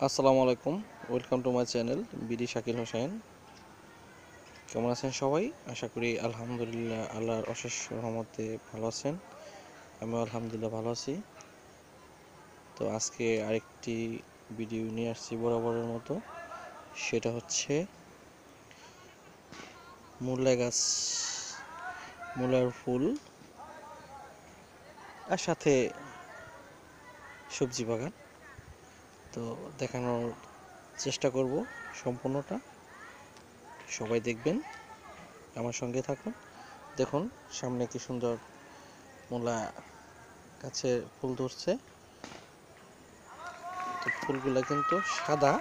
আসসালামু আলাইকুম, welcome to my channel BD Shakil Hossain. কেমন আছেন সবাই? আশা করি আলহামদুলিল্লাহ আল্লাহর অশেষ রহমতে ভালো আছেন। আমিও আলহামদুলিল্লাহ ভালো আছি। তো আজকে আরেকটি ভিডিও নিয়ে আসছি বরাবরের মতো। সেটা হচ্ছে মূলা গাছ, মূলার ফুল আর সাথে সবজি বাগান। তো দেখানোর চেষ্টা করব সম্পূর্ণটা। সবাই দেখবেন, আমার সঙ্গে থাকুন। দেখুন সামনে কি সুন্দর মূলা গাছে ফুল ধরছে। তো ফুলগুলা কিন্তু সাদা,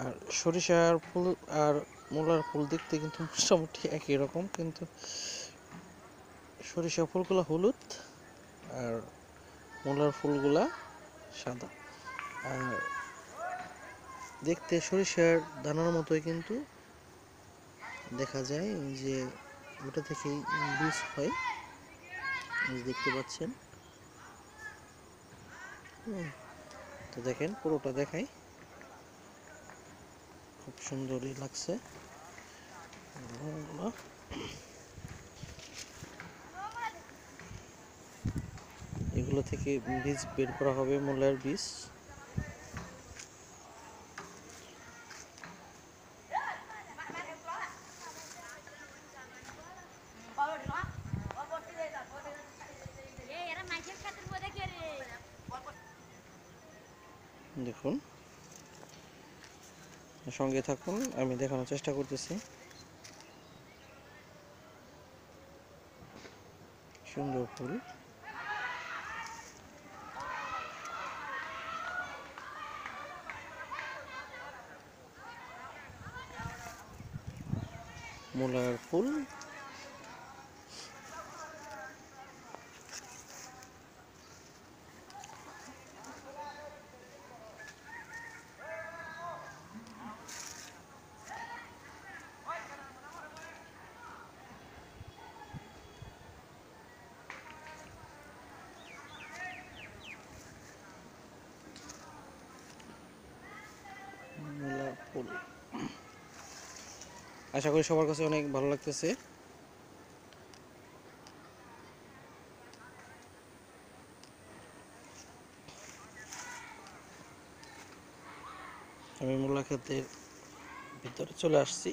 আর সরিষার ফুল আর মূলার ফুল দেখতে কিন্তু মোটামুটি একই রকম, কিন্তু সরিষা ফুলগুলা হলুদ আর মূলার ফুলগুলা সাদা। আর দেখতে সরিষার দানার মতোই কিন্তু দেখা যায়, যে ওটা থেকেই বীজ হয়, দেখতে পাচ্ছেন। তো দেখেন পুরোটা দেখাই, খুব সুন্দরই লাগছে। এগুলো থেকে বীজ বের করা হবে, মূলার বীজ। দেখুন, সঙ্গে থাকুন, আমি দেখানোর চেষ্টা করতেছি। সুন্দর ফুল। মূলার ফুল। মূলার ফুল আশা করি সবার কাছে অনেক ভালো লাগতেছে। আমি মূলা ক্ষেতের ভিতরে চলে আসছি।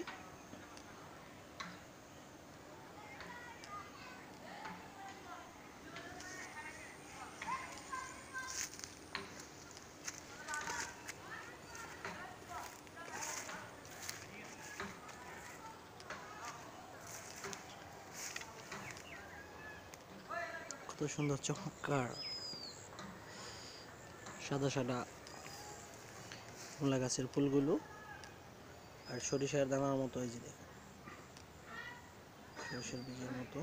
কত সুন্দর চমৎকার সাদা সাদা মূলা গাছের ফুলগুলো, আর সরিষার দানার মতো, এই যে দেখুন সরিষার বীজের মতো।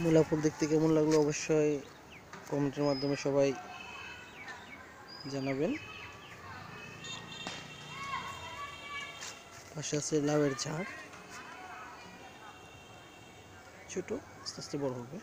মূলা ফুল দেখতে কেমন লাগলো অবশ্যই কমেন্টের মাধ্যমে সবাই জানাবেন। পাশে আছে লাউয়ের ঝাড়, ছোট, আস্তে আস্তে বড় হবে।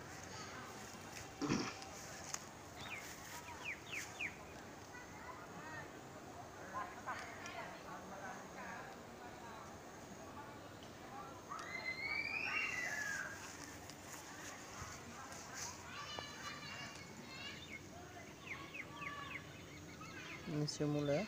নিচে মূলা।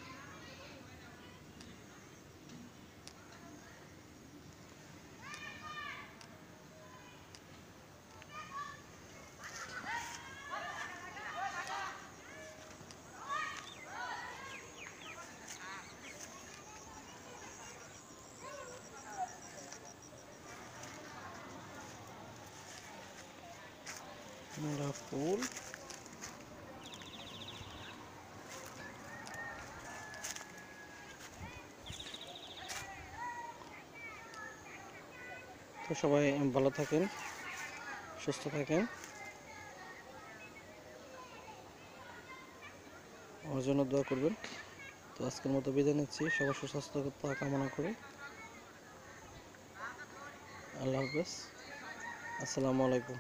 মূলা ফুল। তো সবাই ভালো থাকেন, সুস্থ থাকেন, আমার জন্য দোয়া করবেন। তো আজকের মতো বিদায় নিচ্ছি সবার সুস্বাস্থ্যতা কামনা করে। আল্লাহ হাফেজ, আসসালামু আলাইকুম।